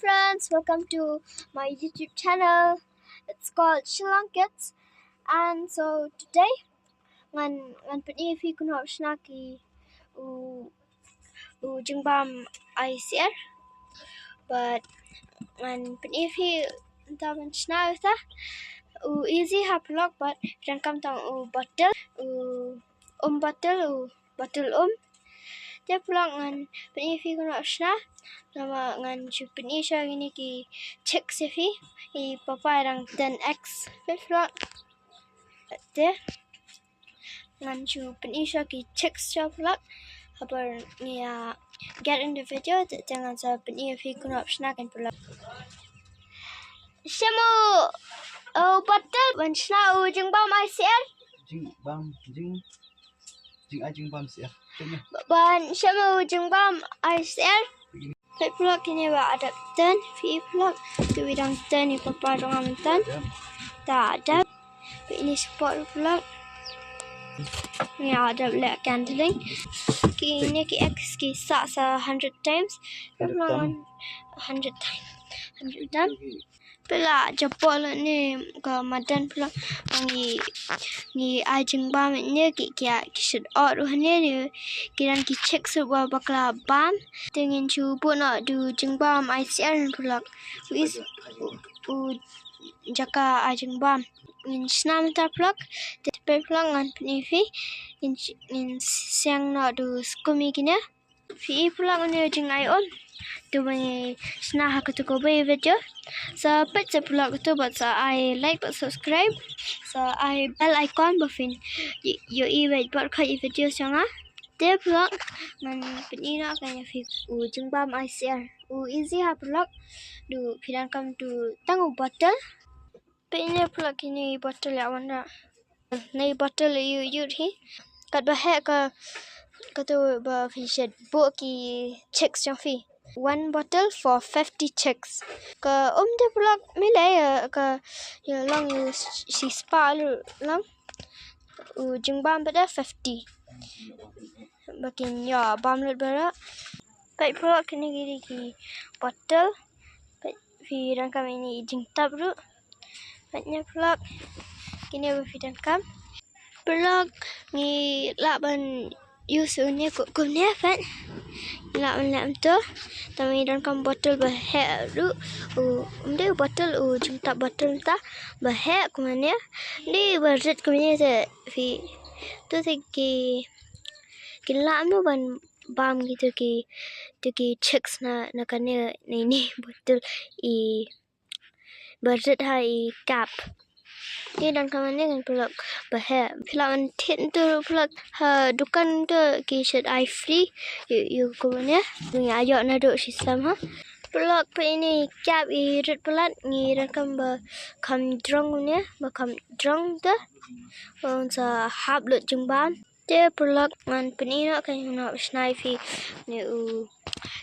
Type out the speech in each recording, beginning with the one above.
friends, welcome to my YouTube channel. It's called Shna Kids. And so today, when peni fi kuno Shna ki u Jingbam Syiar, but when peni fi taman Shna ta u easy paralok, but dan kam tang u bottle bottle dia pulang ngan peni fi kuno Shna nama ngan chu peni sha ini ki check sefi I papa rang 10x pulang dia ngan chu peni sha ki check sha pulang habar ni get in the video jangan sa peni fi kuno Shna kan pulang Shemo bottle when Shna u Jingbam Syiar Jingbam Syiar. Ban Shemo Jingbam Syiar. Pet pulak kini ada ten, fi pulak tu bidang ten ni papa dong ten. Tak ada. Ini sport pulak. Ni ada black candling. Kini ki X ki sa 100 times. Pulak 100 times. Pula jepol ni ke madan pula ni Jingbam ni ki should out ni kiran ki check sebuah bakla bam dengan cuba nak du Jingbam Syiar pula is Jaka Jingbam Ngin Shna mentar pula tepe pula ngan penifi in seng nak du skumi kini fi pula ni Jingai on tu bagi Shna haka tu kaba video sa pet sa pula tu but sa I like but subscribe sa I bell icon buffin yo wait but kai video sanga dia pula ngan penina kan fi Jingbam Syiar easy ha pula du pidan kam tu tangu bottle penina pula kini bottle ya wanrah nei bottle you hi kat bah ka tu ba fi shed bo ki checks yang fi one bottle for 50 checks. Ka dia pula milai ka long si spa long Jingbam pada 50. Bakin ya bamlet bara. Baik pula kini giri ki bottle. Baik fi rangkam ini jingtab ru. Baiknya pula kini fi rangkam. Pula ni laban yusunya kukunya kan. Lam tu tapi dalam botol bahek tu dia botol jumpa botol ta bahek kumanya ni bret kumanya se fi tu se ki lam tu ban bam gitu ki checks na kane ni botol bret hai cap ni dan kamarnya kan pulak bahaya filaman tin tu pulak dukan tu ki should I free you kamarnya ni ayo na do sistem ha pulak pe ini cap red pulat ni rakam ba kam drong ni ba kam drong tu sa hab lut Jingbam dia pulak ngan penina kan nak Shna fi ni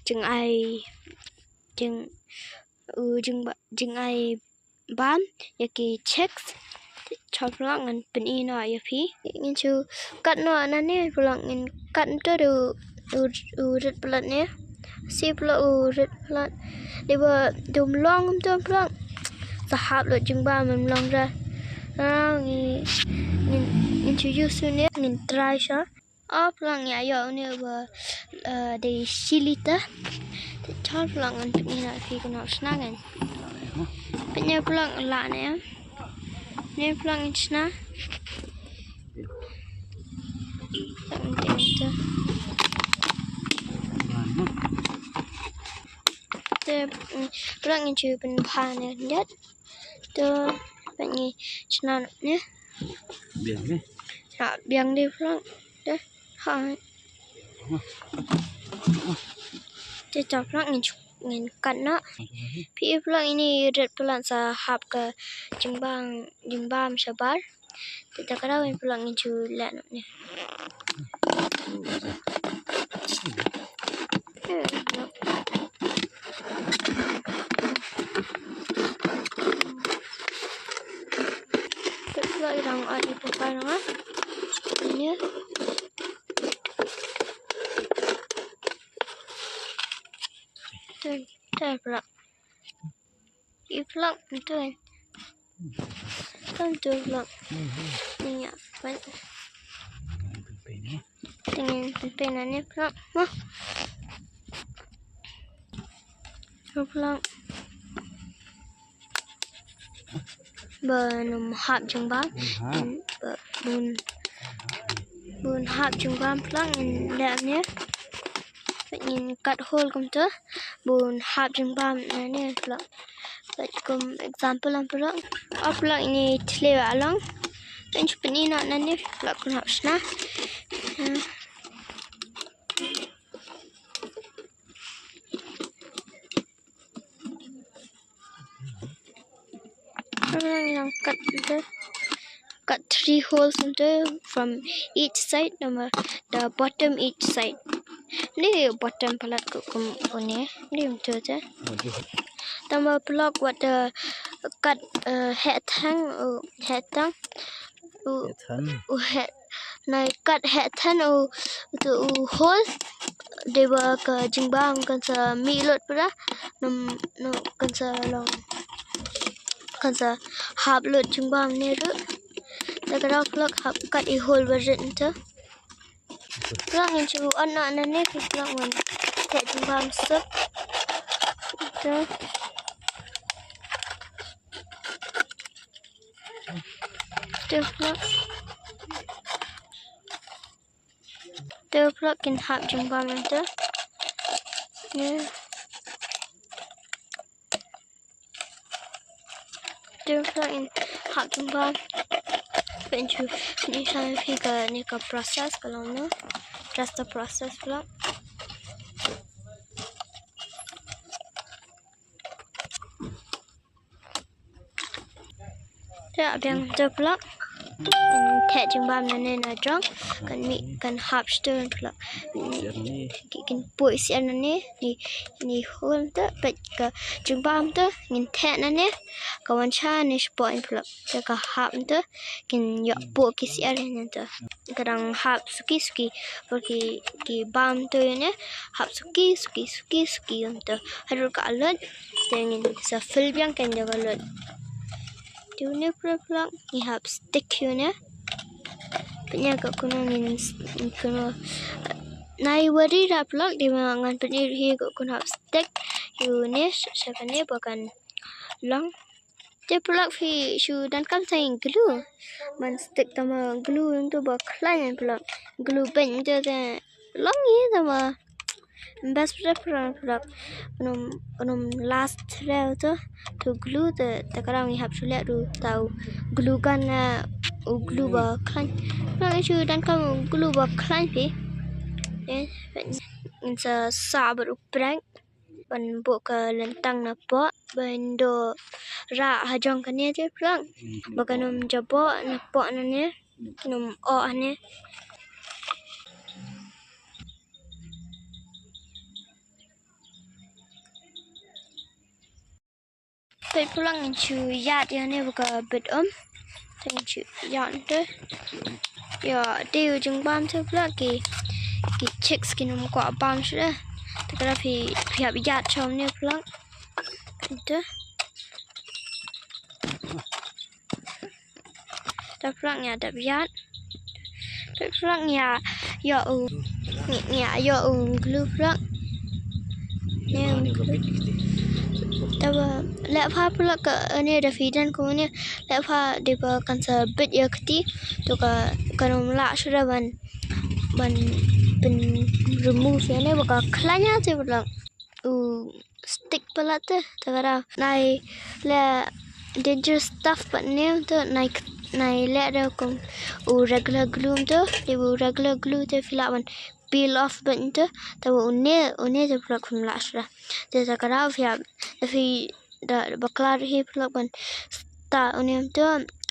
Jingai Jingai bam yaki checks pulang ngan penina ya fi ingin cu kat no anane pulang ngin kat tu red pelat ni si pula red pelat dia ba dum long tu pulang sahab lo Jingbam long ra ngin cu yusu ni ngin try sha pulang ya yo ni ba de silita chal pulang ngan penina fi kono Shna kan pennya pulang la ni ni pulang Shna pulang cu pen pha ni dia tu pennya Shna ni biang dia pulang dah ha dia tak pulang ngin kana pi pulang ini red pulang sa hab ke Jingbam sabar kita kada wen pulang itu lan ni pulang irang adi pakai nama ini tak pula Vlog betul. Tentu vlog. Ni apa? Dengan penannya vlog. Vlog. Benum hap Jongbam. Bun hap Jongbam vlog in dalamnya. Ingin cut hole kum tu. Bun hap Jongbam ni vlog. Kum example ang vlog. Vlog ini thylli along. Kan cepat ni nak nani vlog kun hap Shna. Yang cut 3 holes into from each side, number the bottom each side. Ni bottom palat kum ni betul je. Tambah plug what the cut head hang cut head hang tu hole dewa ke Jingbam kan sa milot pula kan sa long kan sa hap lot Jingbam ni tu Daka plug hap cut hole version tu plug yang cu anak ni plug one thied Jingbam Syiar tu plug can hap Jingbam tu ni plug in hap Jingbam pencu ni saya pergi ni ke proses kalau no just the process plug tak yang tu plug thied Jingbam nane na jong kan hap stone plug kan pui sieh nane ni hole tu pet ke Jingbam tu ngin thied nane kawan cha ni spot plug ka hap tu kan yok pu ki sieh ni tu kadang hap suki pergi ki bam tu ni hap suki tu harus ka alot dengan sa fill yang kan jaga alot Duna plug ni hap stick ni punya kat kuno ngin kuno nai wari dah plug di mangan penir hi kat kuno hap stick ni siapa ni bukan long dia plug fi shu dan kam sayang glue man stick tama glue tu baklan plug glue pen tu long ni tama best preference plug unum last rail tu glue tu takarang ihap sulit tu tahu glue kan glue baklan plug shu dan kam glue baklan pi insa sabar uprank ban buka lyntang nabar bendo ra hajong kan ni je plug bakanum jabo nabar ni num ni Pet pulang incu yat yang ni buka beit incu yat tu ya dia Jingbam tu pula ki chicks kinum kuat bam sudah terkadang pihak yat com ni pulang itu dah pulang ya ada yat dah pulang ya glue pulang ni Taba lepas pula ke ni ada feedan kemudian lepas dia kan sebet ya keti tu kan melak sudah ban remove ni bakal klanya tu pula stick pula tu terkadang naik le dangerous stuff but ni tu naik le ada kum regular glue tu dia regular glue tu filak ban peel off button tu tahu une tu pula kum melak sudah dia terkadang tapi dah baklar hi pula ban sta une tu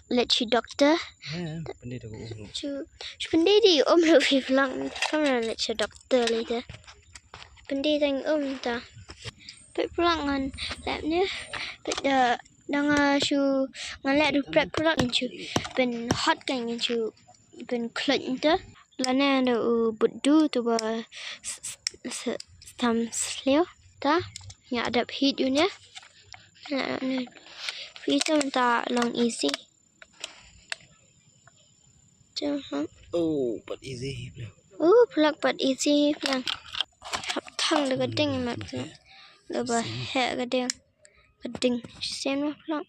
let she doctor Pandai dah umur. pandai di lu hi pula kamera let she doctor later pandai tang ta pet pula ngan lab ni pet dengan shu ngan lab du prep pula ngan ben hot kan ngan ben clean tu lana ada budu tu ba stam sleo ta yang ada heat dunia Kita minta long easy. Oh, but easy pula. Plug but easy plan. Hấp thăng được cái đinh mà được bà hệ cái đinh xem nó plug.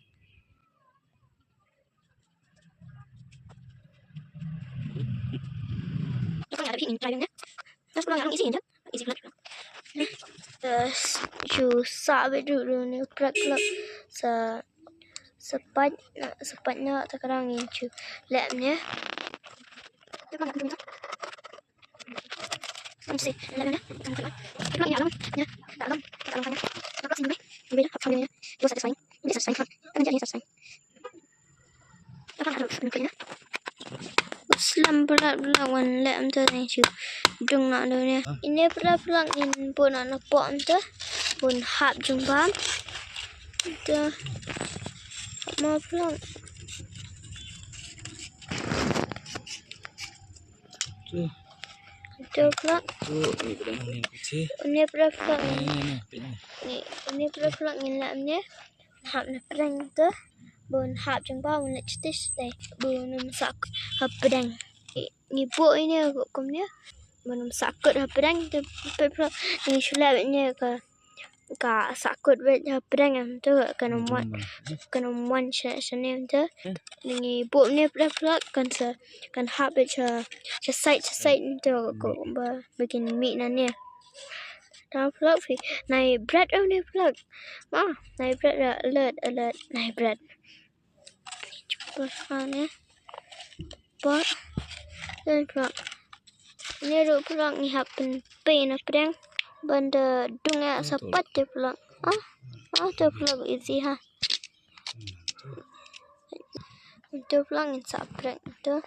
Chú sa với đủ này plug sa sepat nak sekarang ni cu lab ni. Mesti lab ni. Kita ni alam ya. Alam kan. Apa sih ni? Ni apa ni? Dua satisfying. Ini satisfying. Kan jadi satisfying. Apa nak ni? Slam pula wan lab tu ni cu. Dung nak tu ni. Ini pula in pun nak pok tu. Pun hap Jongbam. Tu. Mau pula. Tu pula. Ini pula ini pula ngin lap ni. Hap na perang tu. Bun hap Jongbam nak cetis deh. Bun masak hap perang. Ni bu ini iohkam ni. Bun sakut hap perang tu pula ni sulap ni ka sakut bet hap perang tu kan one sene tu. Ni bu ni pula kan hap bet siej tu ko bikin meat na ni. Dah pula nai bret ni pula. Nai bret alert nai bret. Cuba ni. Pot. Dan pula. Ni pula ni hap pen perang. Benda Duna sepat dia pula. Tu pula easy ha. Itu pula ngin saprek tu.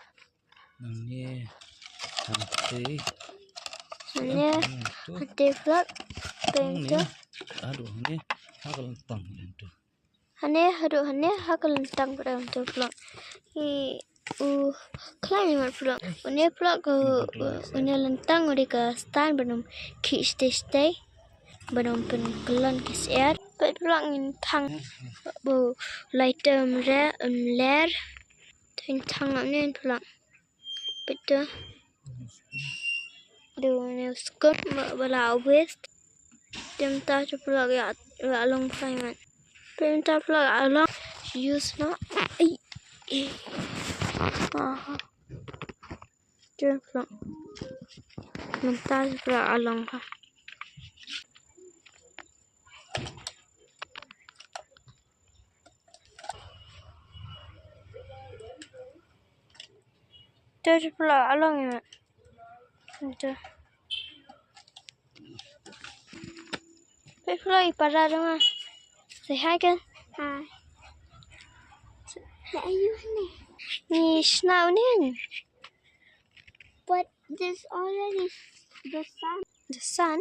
Ni sampai. Ni hati pula pen tu. Aduh ni haka lyntang tu. Hane haka lyntang pada tu pula. Klaim pula. Ini pula ini lyntang ori ke stand belum kis stay belum pen kelon kis air. Beit pula ngin tang bu lighter ler tin tang ni pula. Betul. Duna skut bala waste. Temta pula ya long time. Temta pula long use na. Tu pula. Mental pula along ha. Tu pula along ya. Tu. Pula ipara dong. Say hi kan. Hi. Là you ni Shna ni. But there's already the sun. The sun?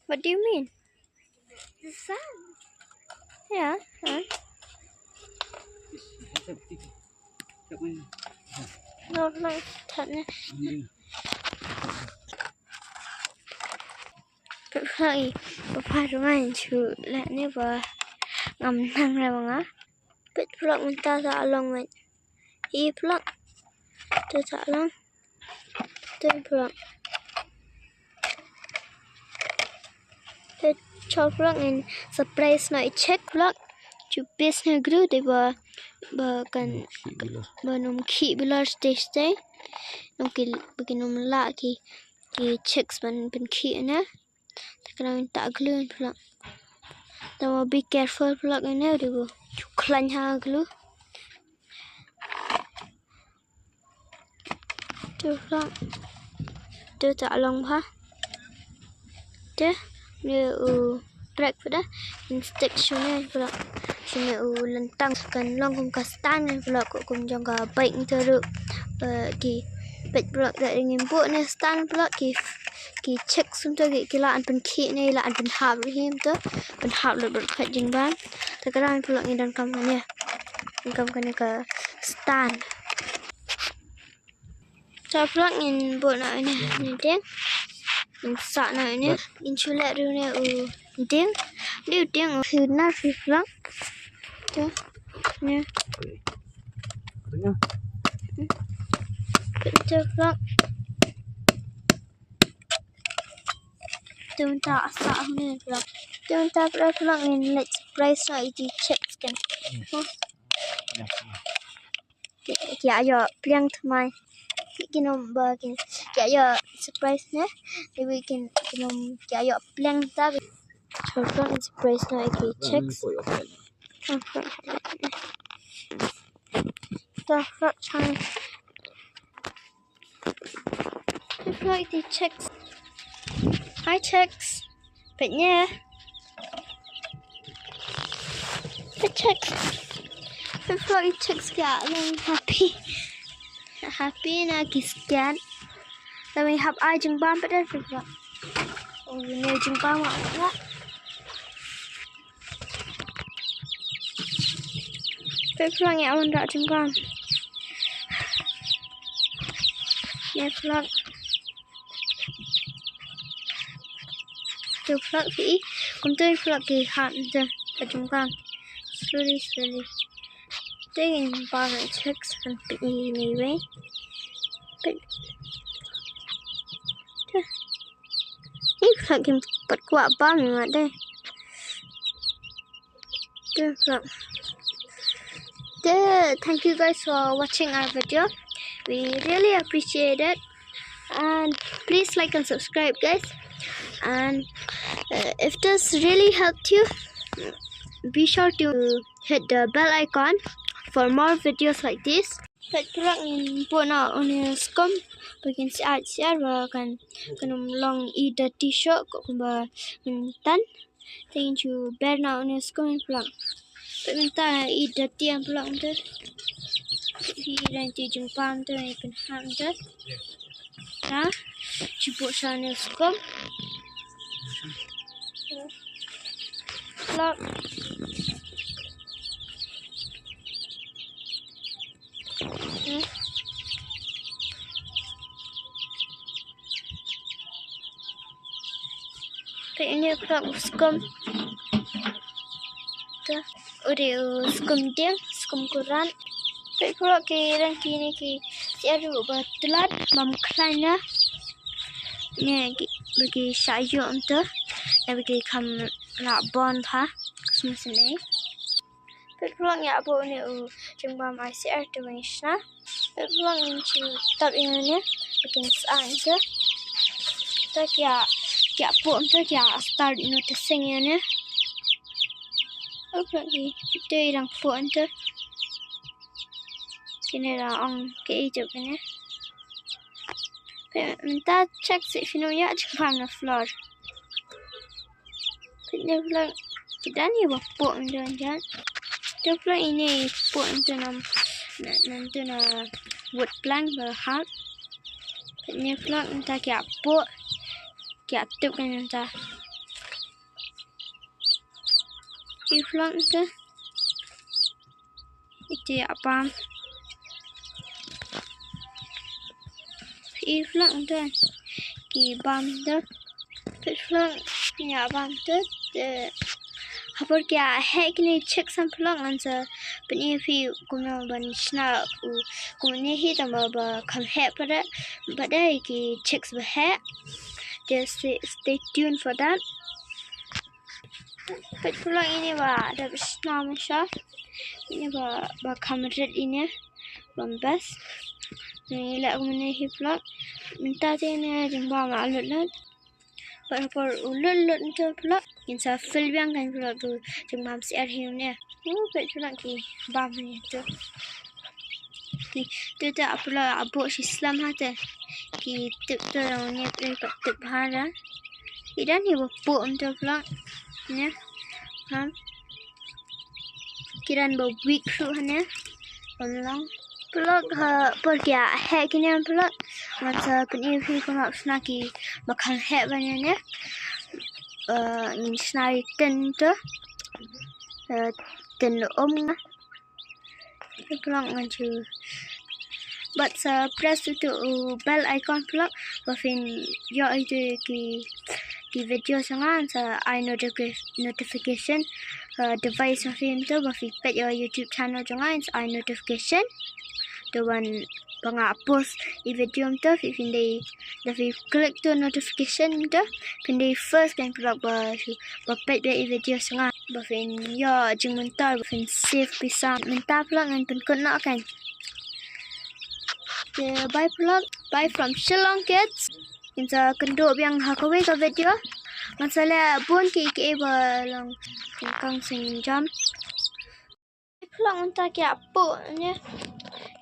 What do you mean? The sun. Yeah. No, thật nè. Vậy papa đúng anh chữ lại nè và ngầm năng ra bằng á. Bit plug mình ta dạ lòng mình. Plug. Ta dạ lòng. Tên plug. Cho plug in surprise nói check plug. Chú biết nè gru để bà kan num ki Bilor stay. Num ki bikin num la ki checks ban ki na. Sekarang tak glue plug. Now be careful plug in there dulu. Cuklan ha glue. Tu plug. Tu tak long ha. Tu ni break pada stick sini plug. Sini lyntang kan long kum kastan plug kum jangka beit teruk. Ki beit plug dak ingin buat ni stand plug ki check sunta ki laan pen ki ni laan pen hap him tu pen hap le berkat Jingbam. Sekarang plug ni dan kam ni. Kam kan ke stand. Ta plug in buat nak ni ding. In sak nak ni in chulat du ni ding. Liu tiếng thứ na phi phlang. Đó. Nè. Tengah. Betul phlang. Don't asa ni phlang. Don't phlang in let's price na iti check kan. Kaya yo piang thamai. Kinom ba kin. Kaya yo surprise na. We can kinom kaya yo piang ta. Phlang is price na iti checks. The front time. It's like the chicks. Hi chicks. But yeah. The chicks. It's like the chicks get along happy. Happy and I scan. Then we have Jingbam, but that's it. Oh, we know Jingbam like that. But flying it on that Jingbam. Yeah, flag. The flag fee. Come to flag the hat the Jingbam. Slowly. Taking Baroh checks and anyway. But if flag him but what bomb right there. The flag. Thank you guys for watching our video. We really appreciate it, and please like and subscribe guys, and if this really helped you, be sure to hit the bell icon for more videos like this. But in Duna on scum begin sieh và cần long eat the t-shirt cũng bà tan thank you bear now on scum plug but minta eat the tiang plug tu khi đang chơi Jingbam tu này cần ham tu ha cuba sana scum plug ini plug scum tu udah scum dia scum Quran tapi plug kira kini ki siapa buat telat memklainya ni bagi saya untuk bagi kamu nak bond ha semasa ni. Pelong ya abo ni Jingbam Syiar tu ni Shna. Pelong ni top ini bikin sang tu. Tu kia pun tu kia start nu tu seng ni. Pelong ni tu yang pun tu. Kini dah ang ke hijau ni. Minta check si final ya Jingbam na floor. Pelong kita ni buat pun dan tu pula ini put untuk nanti na wood plank berhak. Ini pula entah kaya put kaya tup kan entah. Ini pula entah itu apa. Ini pula entah kiba entah. Ini pula ni apa entah. Hapur kya hai kini check sam pelong ansa peni fi kuna ban Shna kuna hi tamba ba kam hai pada ki checks ba hai. Just stay tuned for that. But pelong ini ba ada Shna masya ini ba kam red ini bambas ni la kuna hi pelong minta tene Jingbam alut Hapur ulut tu pelong insa fill yang kan pelong tu Jingbam Syiar hiu ni. Bet pelong ki bam ni tu. Ki tu tu pelong abuk Islam ha tu. Ki tu tu orang ni dapat tu bahara. Idan ni bapuk tu pelong ni. Ham. Kiran bau week tu ni. Pelong pergi hai kini pelong masa peni fi kuna Shna ki bakal hai banyak ni. Ngin Shna ten tu ten pelong ngaji but press tu bell icon pelong wafin yo itu ki di video sangat sa notification device of him tu bafi pet your YouTube channel jangan I notification the one banga post i video tu fi pindai da fi click tu notification tu pindai first kan plug ba pet i video sangat ba fin ya jing mentar ba fin save pisang mentar plug ngan penkut nak kan. Bye plug, bye from Shillong kids. Insa kenduk yang hakawai ke video. Masalah pun ke ba lang kang seng jam. Plug mentah kia apa ni?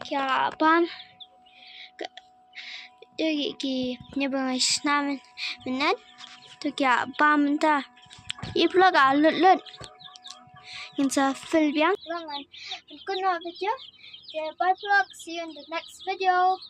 Kia pam. Jadi ki ni bang Shna minat. Tu kia pam mentah. I plug lut. Insa fill yang. Lang kan kena video. Okay, bye plug. See you in the next video.